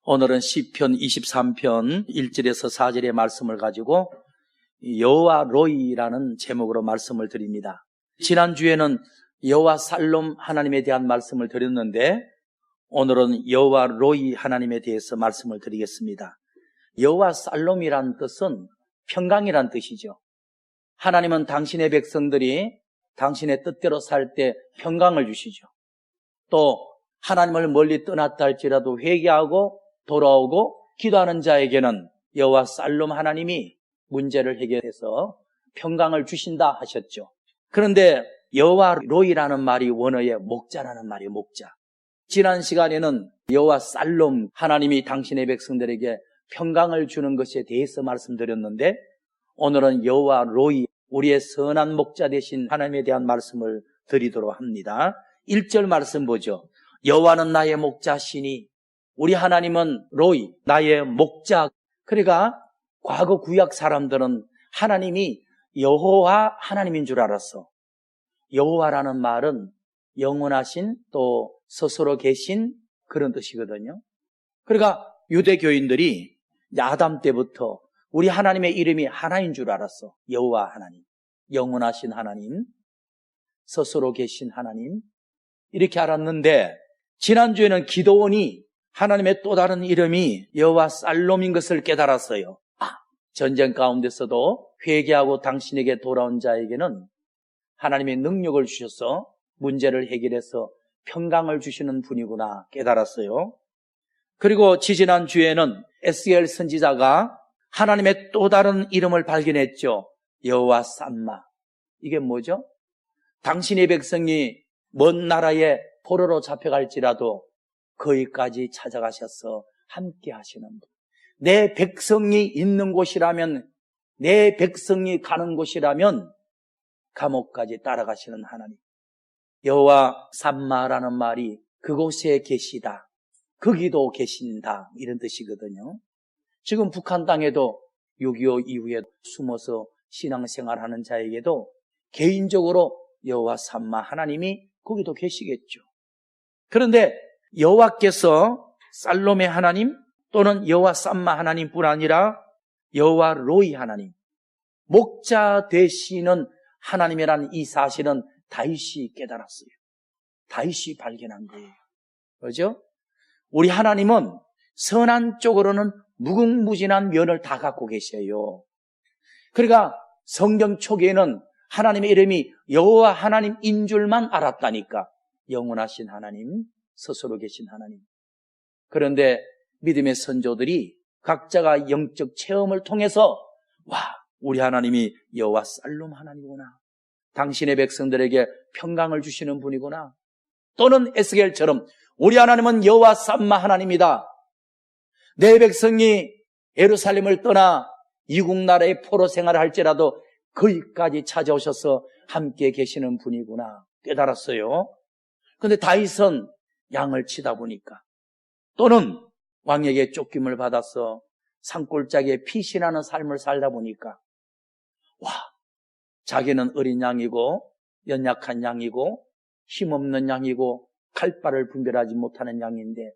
오늘은 시편 23편 1절에서 4절의 말씀을 가지고 여호와 로이라는 제목으로 말씀을 드립니다. 지난주에는 여호와 살롬 하나님에 대한 말씀을 드렸는데 오늘은 여호와 로이 하나님에 대해서 말씀을 드리겠습니다. 여호와 살롬이란 뜻은 평강이란 뜻이죠. 하나님은 당신의 백성들이 당신의 뜻대로 살 때 평강을 주시죠. 또 하나님을 멀리 떠났다 할지라도 회개하고 돌아오고 기도하는 자에게는 여호와 살롬 하나님이 문제를 해결해서 평강을 주신다 하셨죠. 그런데 여호와 로이라는 말이 원어의 목자라는 말이에요. 목자. 지난 시간에는 여호와 살롬 하나님이 당신의 백성들에게 평강을 주는 것에 대해서 말씀드렸는데 오늘은 여호와 로이, 우리의 선한 목자 되신 하나님에 대한 말씀을 드리도록 합니다. 1절 말씀 보죠. 여호와는 나의 목자시니, 우리 하나님은 로이, 나의 목자. 그러니까 과거 구약 사람들은 하나님이 여호와 하나님인 줄 알았어. 여호와라는 말은 영원하신, 또 스스로 계신 그런 뜻이거든요. 그러니까 유대교인들이 아담 때부터 우리 하나님의 이름이 하나인 줄 알았어. 여호와 하나님, 영원하신 하나님, 스스로 계신 하나님, 이렇게 알았는데 지난주에는 기드온이 하나님의 또 다른 이름이 여호와 살롬인 것을 깨달았어요. 전쟁 가운데서도 회개하고 당신에게 돌아온 자에게는 하나님의 능력을 주셔서 문제를 해결해서 평강을 주시는 분이구나 깨달았어요. 그리고 지지난 주에는 에스겔 선지자가 하나님의 또 다른 이름을 발견했죠. 여호와 쌈마. 이게 뭐죠? 당신의 백성이 먼 나라에 포로로 잡혀갈지라도 거기까지 찾아가셔서 함께 하시는 분. 내 백성이 있는 곳이라면, 내 백성이 가는 곳이라면 감옥까지 따라가시는 하나님. 여호와 쌈마라는 말이 그곳에 계시다, 거기도 계신다, 이런 뜻이거든요. 지금 북한 땅에도 6.25 이후에 숨어서 신앙생활하는 자에게도 개인적으로 여호와 쌈마 하나님이 거기도 계시겠죠. 그런데 여호와께서 살롬의 하나님 또는 여호와 쌈마 하나님뿐 아니라 여호와 로이 하나님, 목자 되시는 하나님이라는 이 사실은 다윗이 깨달았어요. 다윗이 발견한 거예요. 그렇죠? 우리 하나님은 선한 쪽으로는 무궁무진한 면을 다 갖고 계셔요. 그러니까 성경 초기에는 하나님의 이름이 여호와 하나님인 줄만 알았다니까. 영원하신 하나님, 스스로 계신 하나님. 그런데 믿음의 선조들이 각자가 영적 체험을 통해서 우리 하나님이 여호와 살롬 하나님이구나, 당신의 백성들에게 평강을 주시는 분이구나, 또는 에스겔처럼 우리 하나님은 여호와 쌈마 하나님이다, 내 백성이 예루살렘을 떠나 이국 나라의 포로 생활을 할지라도 거기까지 찾아오셔서 함께 계시는 분이구나 깨달았어요. 그런데 다윗은 양을 치다 보니까, 또는 왕에게 쫓김을 받아서 산골짜기에 피신하는 삶을 살다 보니까 자기는 어린 양이고 연약한 양이고 힘없는 양이고 칼바를 분별하지 못하는 양인데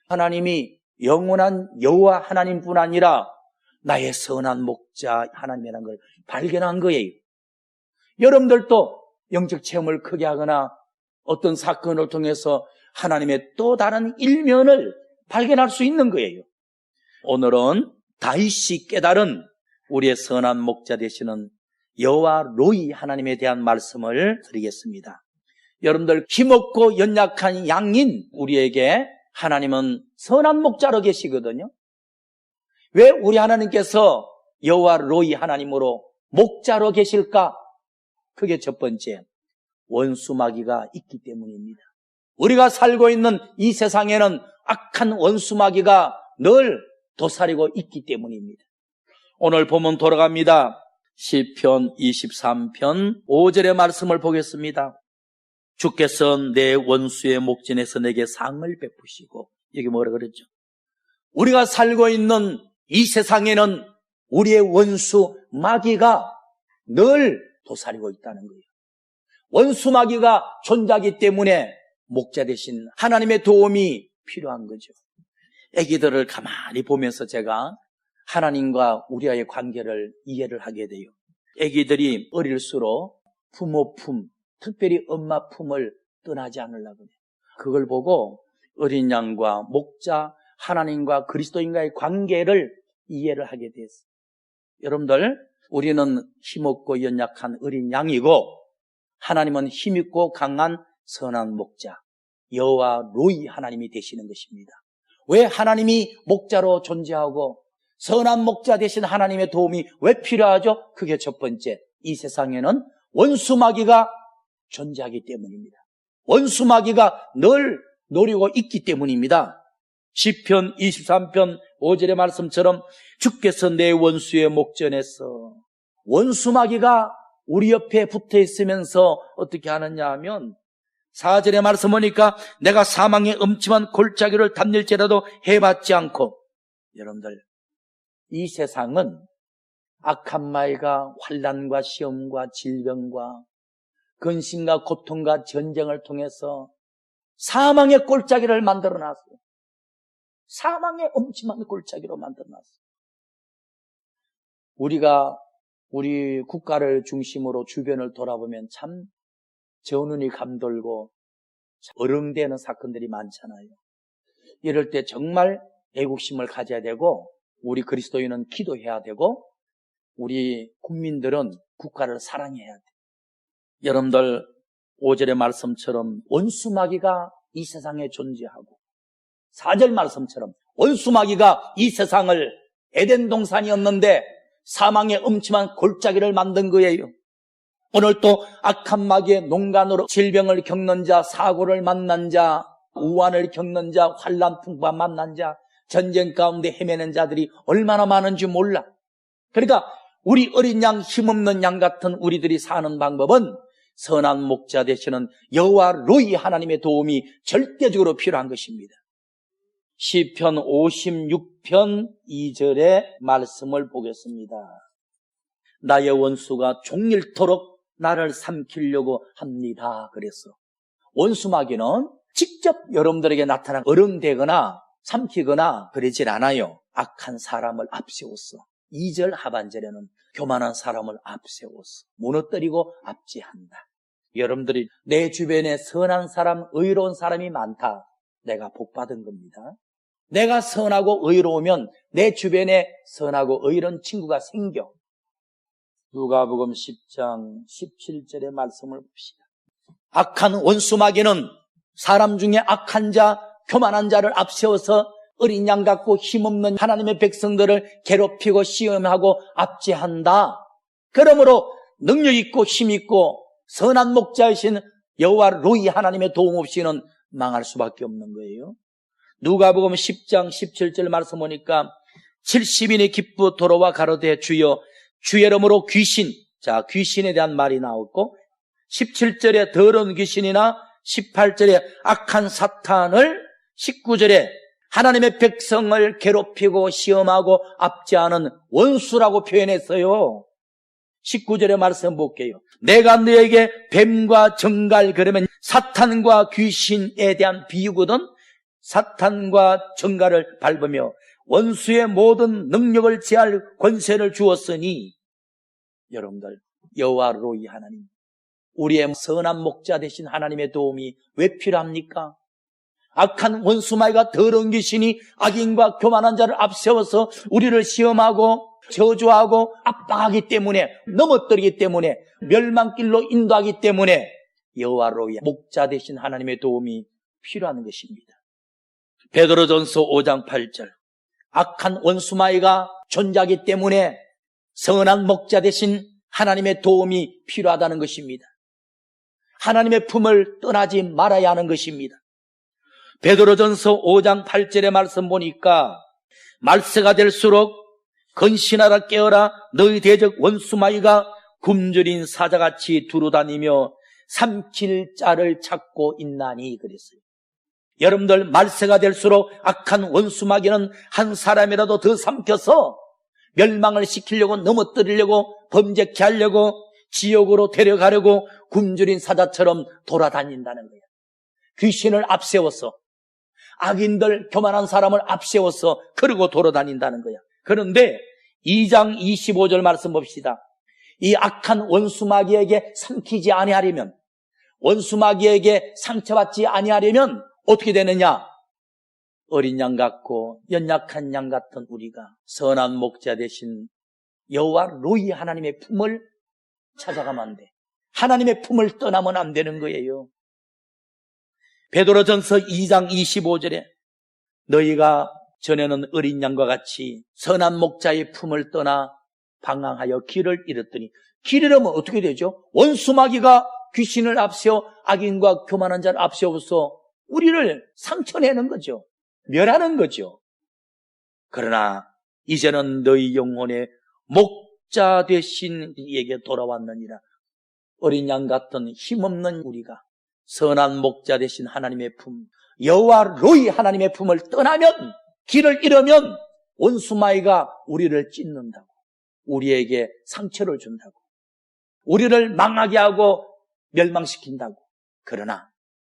하나님이 영원한 여호와 하나님뿐 아니라 나의 선한 목자 하나님이라는 걸 발견한 거예요. 여러분들도 영적 체험을 크게 하거나 어떤 사건을 통해서 하나님의 또 다른 일면을 발견할 수 있는 거예요. 오늘은 다윗이 깨달은 우리의 선한 목자 되시는 여호와 로이 하나님에 대한 말씀을 드리겠습니다. 여러분들, 힘없고 연약한 양인 우리에게 하나님은 선한 목자로 계시거든요. 왜 우리 하나님께서 여호와 로이 하나님으로 목자로 계실까? 그게 첫 번째, 원수마귀가 있기 때문입니다. 우리가 살고 있는 이 세상에는 악한 원수마귀가 늘 도사리고 있기 때문입니다. 오늘 본문 돌아갑니다. 시편 23편 5절의 말씀을 보겠습니다. 주께서 내 원수의 목전에서 내게 상을 베푸시고, 여기 뭐라 그랬죠? 우리가 살고 있는 이 세상에는 우리의 원수 마귀가 늘 도사리고 있다는 거예요. 원수 마귀가 존재하기 때문에 목자 되신 하나님의 도움이 필요한 거죠. 아기들을 가만히 보면서 제가 하나님과 우리와의 관계를 이해를 하게 돼요. 아기들이 어릴수록 부모 품, 특별히 엄마 품을 떠나지 않으려고 해요. 그걸 보고 어린 양과 목자, 하나님과 그리스도인과의 관계를 이해를 하게 됐어요. 여러분들, 우리는 힘없고 연약한 어린 양이고 하나님은 힘있고 강한 선한 목자, 여호와 로이 하나님이 되시는 것입니다. 왜 하나님이 목자로 존재하고 선한 목자 되신 하나님의 도움이 왜 필요하죠? 그게 첫 번째, 이 세상에는 원수마귀가 존재하기 때문입니다. 원수마귀가 늘 노리고 있기 때문입니다. 시편 23편 5절의 말씀처럼 주께서 내 원수의 목전에서, 원수마귀가 우리 옆에 붙어 있으면서 어떻게 하느냐 하면 4절의 말씀 보니까 내가 사망의 음침한 골짜기를 담릴지라도 해봤지 않고, 여러분들, 이 세상은 악한 마귀가 환난과 시험과 질병과 근심과 고통과 전쟁을 통해서 사망의 골짜기를 만들어놨어요. 사망의 음침한 골짜기로 만들어놨어요. 우리가 우리 국가를 중심으로 주변을 돌아보면 참 저눈이 감돌고 어른되는 사건들이 많잖아요. 이럴 때 정말 애국심을 가져야 되고, 우리 그리스도인은 기도해야 되고, 우리 국민들은 국가를 사랑해야 돼요. 여러분들, 5절의 말씀처럼 원수마귀가 이 세상에 존재하고 4절 말씀처럼 원수마귀가 이 세상을, 에덴 동산이었는데 사망의 음침한 골짜기를 만든 거예요. 오늘 또 악한 마귀의 농간으로 질병을 겪는 자, 사고를 만난 자, 우환을 겪는 자, 환난 풍파 만난 자, 전쟁 가운데 헤매는 자들이 얼마나 많은지 몰라. 그러니까 우리 어린 양, 힘없는 양 같은 우리들이 사는 방법은 선한 목자 되시는 여호와 로이 하나님의 도움이 절대적으로 필요한 것입니다. 시편 56편 2절의 말씀을 보겠습니다. 나의 원수가 종일토록 나를 삼키려고 합니다. 그랬어. 원수마귀는 직접 여러분들에게 나타나 어른되거나 삼키거나 그러질 않아요. 악한 사람을 앞세웠어. 2절 하반절에는 교만한 사람을 앞세웠어. 무너뜨리고 압제한다. 여러분들이 내 주변에 선한 사람, 의로운 사람이 많다. 내가 복받은 겁니다. 내가 선하고 의로우면 내 주변에 선하고 의로운 친구가 생겨. 누가복음 10장 17절의 말씀을 봅시다. 악한 원수마귀는 사람 중에 악한 자, 교만한 자를 앞세워서 어린 양 같고 힘없는 하나님의 백성들을 괴롭히고 시험하고 압제한다. 그러므로 능력 있고 힘 있고 선한 목자이신 여호와 로이 하나님의 도움 없이는 망할 수밖에 없는 거예요. 누가복음 10장 17절 말씀 보니까 70인이 기쁘 돌아와 가로되 주여, 주의 이름으로 귀신, 자, 귀신에 대한 말이 나왔고 17절에 더러운 귀신이나 18절에 악한 사탄을, 19절에 하나님의 백성을 괴롭히고 시험하고 압제하는 원수라고 표현했어요. 19절의 말씀 볼게요. 내가 너에게 뱀과 정갈, 그러면 사탄과 귀신에 대한 비유거든. 사탄과 정갈을 밟으며 원수의 모든 능력을 제할 권세를 주었으니, 여러분들, 여호와 로이 하나님, 우리의 선한 목자 되신 하나님의 도움이 왜 필요합니까? 악한 원수마귀가 더러운 귀신이 악인과 교만한 자를 앞세워서 우리를 시험하고 저주하고 압박하기 때문에, 넘어뜨리기 때문에, 멸망길로 인도하기 때문에 여호와 로이 목자 되신 하나님의 도움이 필요한 것입니다. 베드로전서 5장 8절, 악한 원수마귀가 존재하기 때문에 선한 목자 되신 하나님의 도움이 필요하다는 것입니다. 하나님의 품을 떠나지 말아야 하는 것입니다. 베드로전서 5장 8절의 말씀 보니까 말세가 될수록 건신하라 깨어라, 너희 대적 원수마귀가 굶주린 사자같이 두루다니며 삼킬 자를 찾고 있나니, 그랬어요. 여러분들, 말세가 될수록 악한 원수마귀는 한 사람이라도 더 삼켜서 멸망을 시키려고, 넘어뜨리려고, 범죄케 하려고, 지옥으로 데려가려고 굶주린 사자처럼 돌아다닌다는 거예요. 귀신을 앞세워서 악인들, 교만한 사람을 앞세워서 그러고 돌아다닌다는 거야. 그런데 2장 25절 말씀 봅시다. 이 악한 원수마귀에게 삼키지 아니하려면, 원수마귀에게 상처받지 아니하려면 어떻게 되느냐? 어린 양 같고 연약한 양 같은 우리가 선한 목자 되신 여호와 로이 하나님의 품을 찾아가면 안 돼. 하나님의 품을 떠나면 안 되는 거예요. 베드로전서 2장 25절에 너희가 전에는 어린 양과 같이 선한 목자의 품을 떠나 방황하여 길을 잃었더니, 길 잃으면 어떻게 되죠? 원수마귀가 귀신을 앞세워 악인과 교만한 자를 앞세워서 우리를 상처내는 거죠. 멸하는 거죠. 그러나 이제는 너희 영혼의 목자 되신 이에게 돌아왔느니라. 어린 양 같은 힘없는 우리가 선한 목자 되신 하나님의 품, 여호와 로이 하나님의 품을 떠나면, 길을 잃으면 원수마귀가 우리를 찢는다고, 우리에게 상처를 준다고, 우리를 망하게 하고 멸망시킨다고. 그러나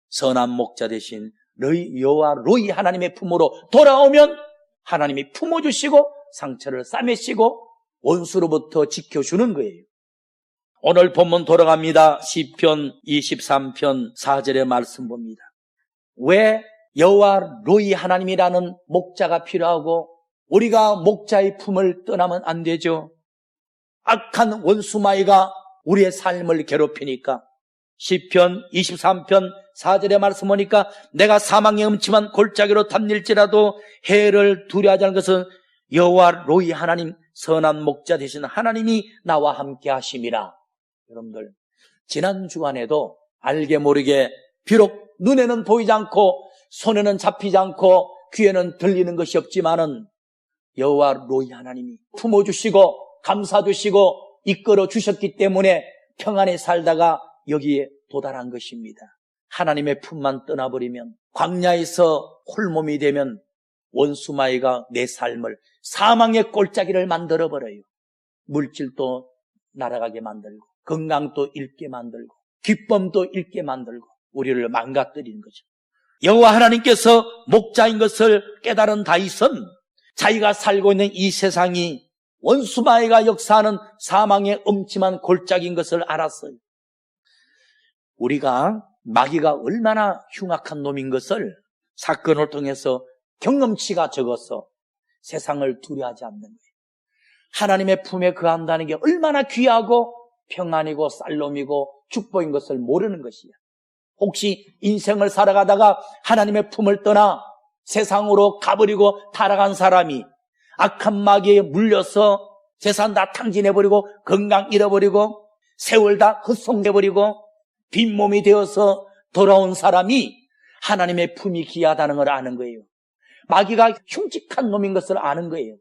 선한 목자 되신 너희 여호와 로이 하나님의 품으로 돌아오면 하나님이 품어주시고 상처를 싸매시고 원수로부터 지켜주는 거예요. 오늘 본문 돌아갑니다. 시편 23편 4절의 말씀 봅니다. 왜 여호와 로이 하나님이라는 목자가 필요하고 우리가 목자의 품을 떠나면 안 되죠? 악한 원수마귀가 우리의 삶을 괴롭히니까. 시편 23편 4절의 말씀 보니까 내가 사망의 음침한 골짜기로 담릴지라도 해를 두려워하지 않을 것은 여호와 로이 하나님, 선한 목자 되신 하나님이 나와 함께 하심이라. 여러분들, 지난 주간에도 알게 모르게 비록 눈에는 보이지 않고 손에는 잡히지 않고 귀에는 들리는 것이 없지만은 여호와 로이 하나님이 품어주시고 감싸주시고 이끌어 주셨기 때문에 평안히 살다가 여기에 도달한 것입니다. 하나님의 품만 떠나버리면, 광야에서 홀몸이 되면 원수마귀가 내 삶을 사망의 골짜기를 만들어버려요. 물질도 날아가게 만들고 건강도 잃게 만들고 기쁨도 잃게 만들고 우리를 망가뜨리는 거죠. 여호와 하나님께서 목자인 것을 깨달은 다윗은 자기가 살고 있는 이 세상이 원수마귀가 역사하는 사망의 음침한 골짜기인 것을 알았어요. 우리가 마귀가 얼마나 흉악한 놈인 것을 사건을 통해서 경험치가 적어서 세상을 두려워하지 않는 거예요. 하나님의 품에 거한다는 게 얼마나 귀하고 평안이고 쌀놈이고 축복인 것을 모르는 것이야. 혹시 인생을 살아가다가 하나님의 품을 떠나 세상으로 가버리고 타락한 사람이 악한 마귀에 물려서 재산 다 탕진해버리고 건강 잃어버리고 세월 다 헛송돼버리고 빈몸이 되어서 돌아온 사람이 하나님의 품이 귀하다는 걸 아는 거예요. 마귀가 흉측한 놈인 것을 아는 거예요.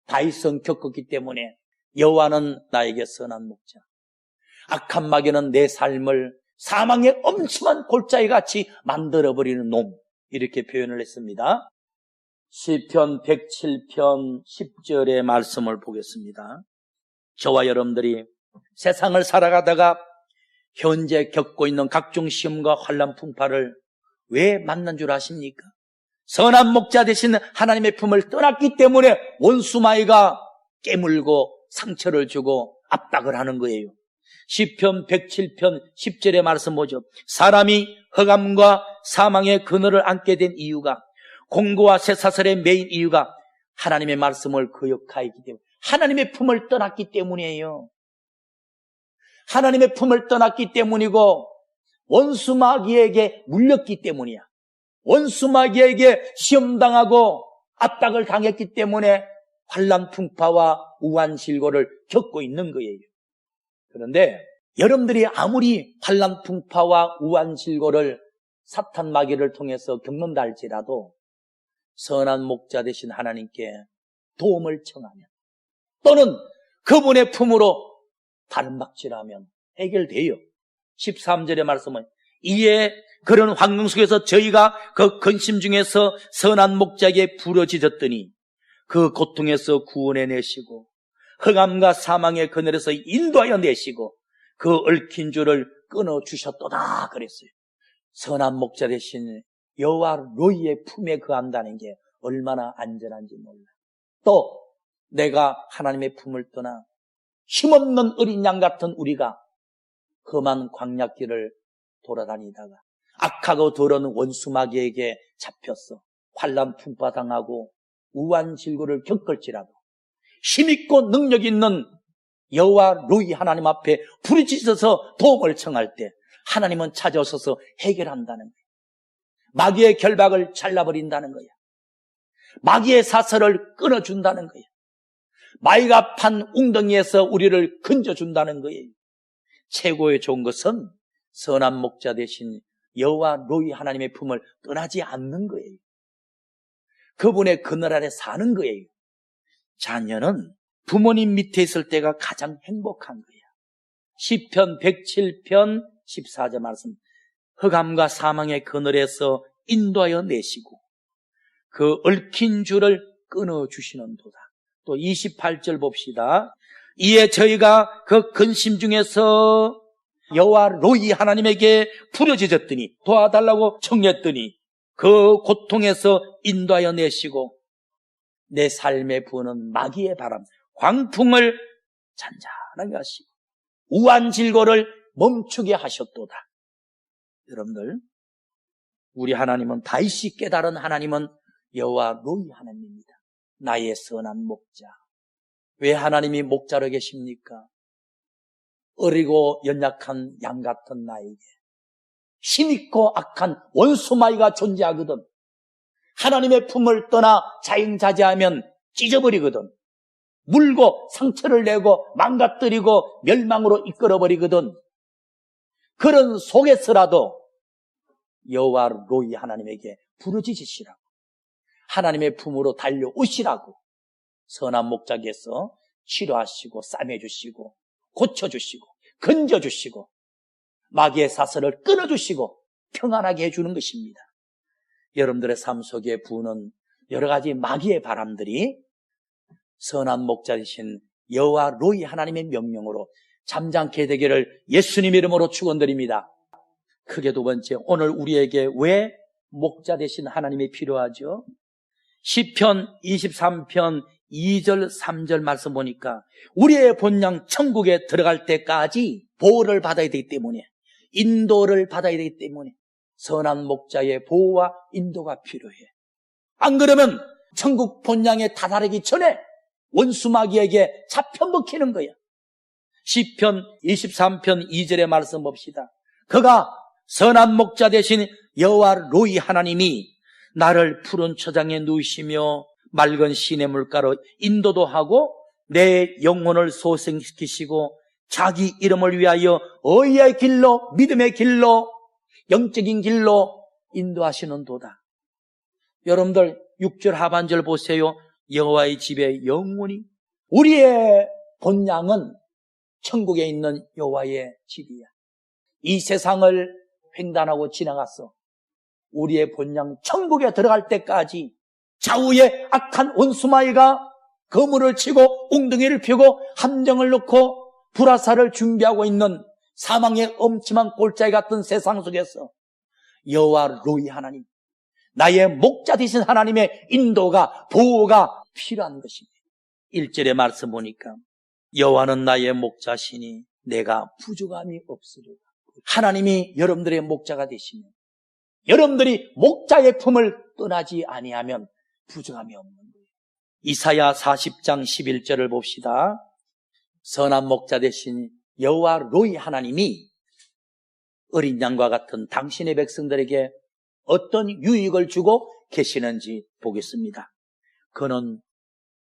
다윗은 겪었기 때문에 여호와는 나에게 선한 목자, 악한 마귀는 내 삶을 사망의 엄침한 골짜기같이 만들어버리는 놈, 이렇게 표현을 했습니다. 시편 107편 10절의 말씀을 보겠습니다. 저와 여러분들이 세상을 살아가다가 현재 겪고 있는 각종 시험과 환난 풍파를 왜 만난 줄 아십니까? 선한 목자 되신 하나님의 품을 떠났기 때문에 원수마귀가 깨물고 상처를 주고 압박을 하는 거예요. 시편 107편 10절의 말씀 보죠. 사람이 흑암과 사망의 그늘을 안게 된 이유가, 공고와 쇠사슬에 매인 이유가 하나님의 말씀을 거역하였기 때문에, 하나님의 품을 떠났기 때문이에요. 하나님의 품을 떠났기 때문이고 원수마귀에게 물렸기 때문이야. 원수마귀에게 시험당하고 압박을 당했기 때문에 환난 풍파와 우환실고를 겪고 있는 거예요. 그런데 여러분들이 아무리 환난 풍파와 우환실고를 사탄 마귀를 통해서 겪는다 할지라도 선한 목자 되신 하나님께 도움을 청하면, 또는 그분의 품으로 다름박질하면 해결돼요. 13절의 말씀은 이에 그런 환경 속에서 저희가 그 근심 중에서 선한 목자에게 부러지셨더니 그 고통에서 구원해 내시고 흑암과 사망의 그늘에서 인도하여 내시고 그 얽힌 줄을 끊어주셨도다 그랬어요. 선한 목자 되신 여호와 로이의 품에 거한다는 게 얼마나 안전한지 몰라. 또 내가 하나님의 품을 떠나 힘없는 어린 양 같은 우리가 험한 광야길을 돌아다니다가 악하고 더러운 원수 마귀에게 잡혔어. 환난 풍파당하고 우한 질고를 겪을지라도 힘있고 능력 있는 여호와 로이 하나님 앞에 부르짖어서 도움을 청할 때 하나님은 찾아오셔서 해결한다는 거야. 마귀의 결박을 잘라버린다는 거야. 마귀의 사슬을 끊어준다는 거야. 마귀가 판 웅덩이에서 우리를 건져준다는 거예요. 최고의 좋은 것은 선한 목자 되신 여호와 로이 하나님의 품을 떠나지 않는 거예요. 그분의 그늘 아래 사는 거예요. 자녀는 부모님 밑에 있을 때가 가장 행복한 거야. 시편 107편 14절 말씀. 흑암과 사망의 그늘에서 인도하여 내시고 그 얽힌 줄을 끊어주시는도다. 또 28절 봅시다. 이에 저희가 그 근심 중에서 여호와 로이 하나님에게 부르짖었더니 도와달라고 청했더니 그 고통에서 인도하여 내시고 내 삶에 부는 마귀의 바람, 광풍을 잔잔하게 하시고 우한 질고를 멈추게 하셨도다. 여러분들, 우리 하나님은 다시 깨달은 하나님은 여호와 로이 하나님입니다. 나의 선한 목자. 왜 하나님이 목자로 계십니까? 어리고 연약한 양 같은 나에게 힘있고 악한 원수마귀가 존재하거든. 하나님의 품을 떠나 자행자제하면 찢어버리거든. 물고 상처를 내고 망가뜨리고 멸망으로 이끌어버리거든. 그런 속에서라도 여호와 로이 하나님에게 부르짖으시라고, 하나님의 품으로 달려오시라고 선한 목자께서 치료하시고 싸매주시고 고쳐주시고 건져주시고 마귀의 사슬을 끊어주시고 평안하게 해주는 것입니다. 여러분들의 삶 속에 부는 여러 가지 마귀의 바람들이 선한 목자이신 여호와 로이 하나님의 명령으로 잠잠케 되기를 예수님 이름으로 축원드립니다. 크게 두 번째, 오늘 우리에게 왜 목자 되신 하나님이 필요하죠? 시편 23편 2절 3절 말씀 보니까 우리의 본향 천국에 들어갈 때까지 보호를 받아야 되기 때문에, 인도를 받아야 되기 때문에 선한 목자의 보호와 인도가 필요해. 안 그러면 천국 본향에 다다르기 전에 원수 마귀에게 잡혀 먹히는 거야. 시편 23편 2절의 말씀 봅시다. 그가 선한 목자 되신 여호와 로이 하나님이 나를 푸른 초장에 누이시며 맑은 시냇물가로 인도도 하고 내 영혼을 소생시키시고 자기 이름을 위하여 의의 길로, 믿음의 길로, 영적인 길로 인도하시는 도다. 여러분들 6절 하반절 보세요. 여호와의 집에 영원히, 우리의 본향은 천국에 있는 여호와의 집이야. 이 세상을 횡단하고 지나갔어. 우리의 본향 천국에 들어갈 때까지 좌우에 악한 원수마귀가 거물을 치고 웅덩이를 펴고 함정을 넣고 불화살을 준비하고 있는 사망의 엄침한 골짜기 같은 세상 속에서 여호와 로이 하나님, 나의 목자 되신 하나님의 인도가, 보호가 필요한 것입니다. 1절의 말씀 보니까 여호와는 나의 목자시니 내가 부족함이 없으리라. 하나님이 여러분들의 목자가 되시면, 여러분들이 목자의 품을 떠나지 아니하면 부족함이 없는 거예요. 이사야 40장 11절을 봅시다. 선한 목자 되신 여호와 로이 하나님이 어린 양과 같은 당신의 백성들에게 어떤 유익을 주고 계시는지 보겠습니다. 그는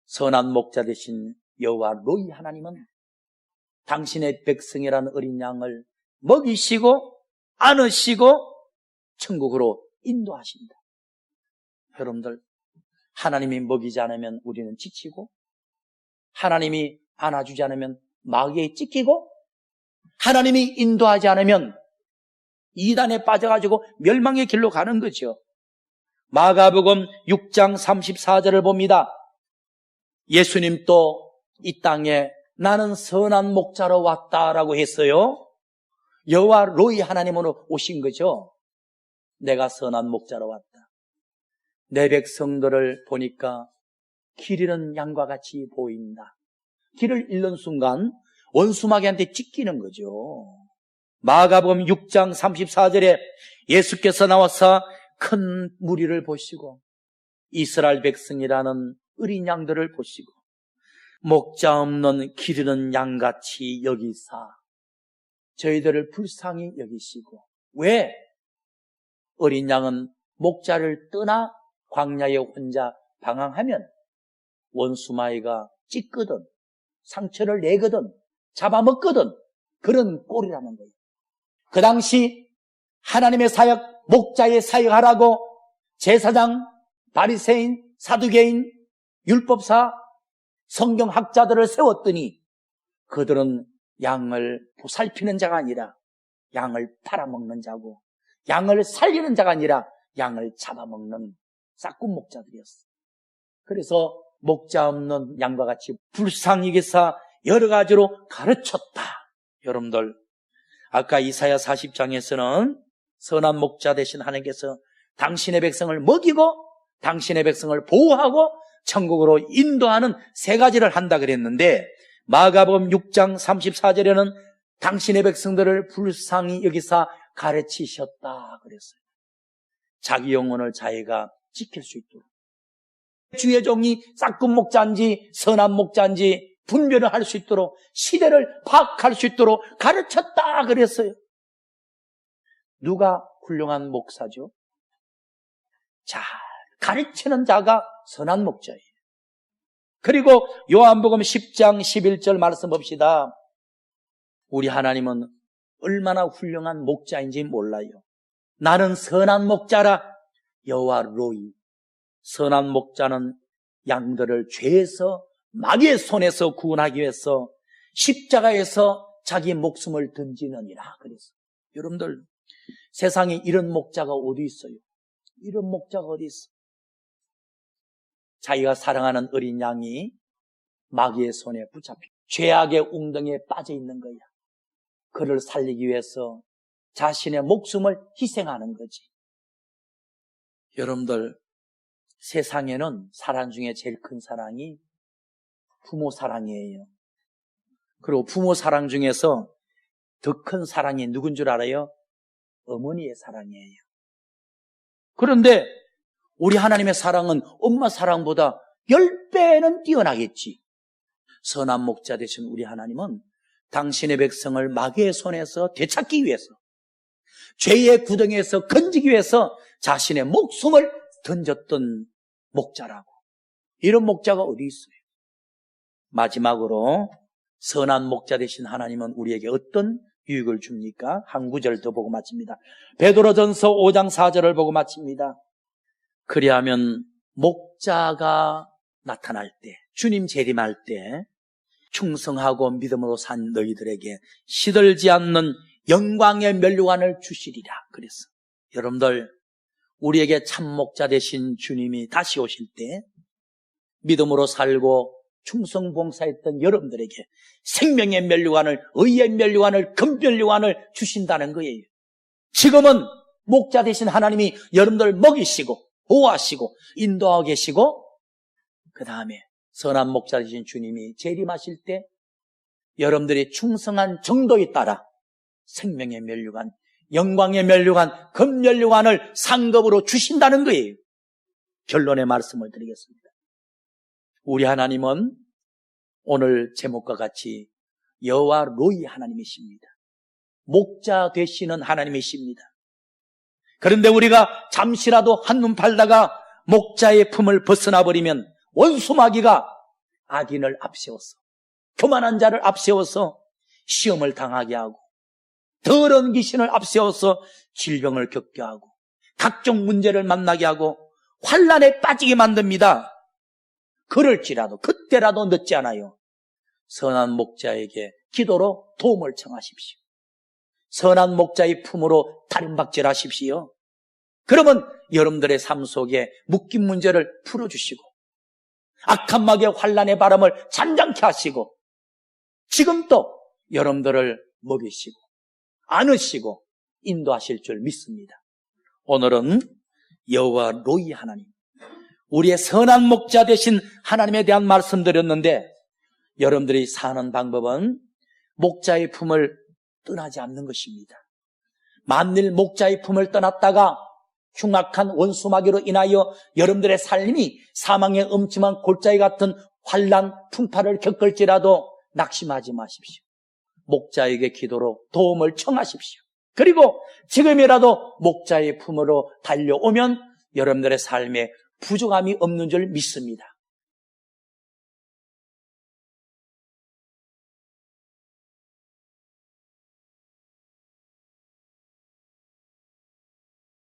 선한 목자 되신 여호와 로이 하나님은 당신의 백성이라는 어린 양을 먹이시고 안으시고 천국으로 인도하십니다. 여러분들, 하나님이 먹이지 않으면 우리는 지치고, 하나님이 안아주지 않으면 마귀에 찢기고, 하나님이 인도하지 않으면 이단에 빠져가지고 멸망의 길로 가는 거죠. 마가복음 6장 34절을 봅니다. 예수님도 이 땅에 나는 선한 목자로 왔다라고 했어요. 여호와 로이 하나님으로 오신 거죠. 내가 선한 목자로 왔다. 내 백성들을 보니까 길 잃은 양과 같이 보인다. 길을 잃는 순간 원수마귀한테 찢기는 거죠. 마가복음 6장 34절에 예수께서 나와서 큰 무리를 보시고 이스라엘 백성이라는 어린 양들을 보시고 목자 없는 길 잃은 양같이 여기사 저희들을 불쌍히 여기시고, 왜? 어린 양은 목자를 떠나 광야에 혼자 방황하면 원수마귀가 찢거든, 상처를 내거든, 잡아먹거든, 그런 꼴이라는 거예요. 그 당시 하나님의 사역, 목자의 사역하라고 제사장, 바리새인, 사두개인, 율법사, 성경학자들을 세웠더니 그들은 양을 보살피는 자가 아니라 양을 팔아먹는 자고, 양을 살리는 자가 아니라 양을 잡아먹는 싹군 목자들이었어요. 그래서 목자 없는 양과 같이 불쌍히 여기사 여러 가지로 가르쳤다. 여러분들, 아까 이사야 40장에서는 선한 목자 되신 하나님께서 당신의 백성을 먹이고 당신의 백성을 보호하고 천국으로 인도하는 세 가지를 한다 그랬는데, 마가복음 6장 34절에는 당신의 백성들을 불쌍히 여기사 가르치셨다 그랬어요. 자기 영혼을 자기가 지킬 수 있도록, 주의 종이 싹군 목자인지 선한 목자인지 분별을 할 수 있도록, 시대를 파악할 수 있도록 가르쳤다 그랬어요. 누가 훌륭한 목사죠? 잘 가르치는 자가 선한 목자예요. 그리고 요한복음 10장 11절 말씀 봅시다. 우리 하나님은 얼마나 훌륭한 목자인지 몰라요. 나는 선한 목자라. 여호와 로이. 선한 목자는 양들을 죄에서, 마귀의 손에서 구원하기 위해서 십자가에서 자기 목숨을 던지느니라 그랬어요. 여러분들, 세상에 이런 목자가 어디 있어요? 이런 목자가 어디 있어요? 자기가 사랑하는 어린 양이 마귀의 손에 붙잡혀 죄악의 웅덩이에 빠져 있는 거야. 그를 살리기 위해서 자신의 목숨을 희생하는 거지. 여러분들, 세상에는 사랑 중에 제일 큰 사랑이 부모 사랑이에요. 그리고 부모 사랑 중에서 더 큰 사랑이 누군 줄 알아요? 어머니의 사랑이에요. 그런데 우리 하나님의 사랑은 엄마 사랑보다 10배는 뛰어나겠지. 선한 목자 되신 우리 하나님은 당신의 백성을 마귀의 손에서 되찾기 위해서, 죄의 구덩이에서 건지기 위해서 자신의 목숨을 던졌던 목자라고. 이런 목자가 어디 있어요? 마지막으로 선한 목자 되신 하나님은 우리에게 어떤 유익을 줍니까? 한 구절 더 보고 마칩니다. 베드로전서 5장 4절을 보고 마칩니다. 그리하면 목자가 나타날 때, 주님 재림할 때 충성하고 믿음으로 산 너희들에게 시들지 않는 영광의 면류관을 주시리라 그랬어. 여러분들, 우리에게 참 목자 되신 주님이 다시 오실 때 믿음으로 살고 충성 봉사했던 여러분들에게 생명의 면류관을, 의의 면류관을, 금면류관을 주신다는 거예요. 지금은 목자 되신 하나님이 여러분들 먹이시고 보호하시고 인도하고 계시고, 그 다음에 선한 목자 되신 주님이 재림하실 때 여러분들이 충성한 정도에 따라 생명의 면류관, 영광의 면류관, 금면류관을 상급으로 주신다는 거예요. 결론의 말씀을 드리겠습니다. 우리 하나님은 오늘 제목과 같이 여호와 로이 하나님이십니다. 목자 되시는 하나님이십니다. 그런데 우리가 잠시라도 한눈 팔다가 목자의 품을 벗어나 버리면 원수마귀가 악인을 앞세워서, 교만한 자를 앞세워서 시험을 당하게 하고, 더러운 귀신을 앞세워서 질병을 겪게 하고 각종 문제를 만나게 하고 환난에 빠지게 만듭니다. 그럴지라도, 그때라도 늦지 않아요. 선한 목자에게 기도로 도움을 청하십시오. 선한 목자의 품으로 다림박질하십시오. 그러면 여러분들의 삶 속에 묶인 문제를 풀어주시고 악한 마귀의 환난의 바람을 잠잠케 하시고 지금 또 여러분들을 먹이시고 안으시고 인도하실 줄 믿습니다. 오늘은 여호와 로이 하나님, 우리의 선한 목자 되신 하나님에 대한 말씀드렸는데, 여러분들이 사는 방법은 목자의 품을 떠나지 않는 것입니다. 만일 목자의 품을 떠났다가 흉악한 원수마귀로 인하여 여러분들의 삶이 사망의 음침한 골짜기 같은 환난, 풍파를 겪을지라도 낙심하지 마십시오. 목자에게 기도로 도움을 청하십시오. 그리고 지금이라도 목자의 품으로 달려오면 여러분들의 삶에 부족함이 없는 줄 믿습니다.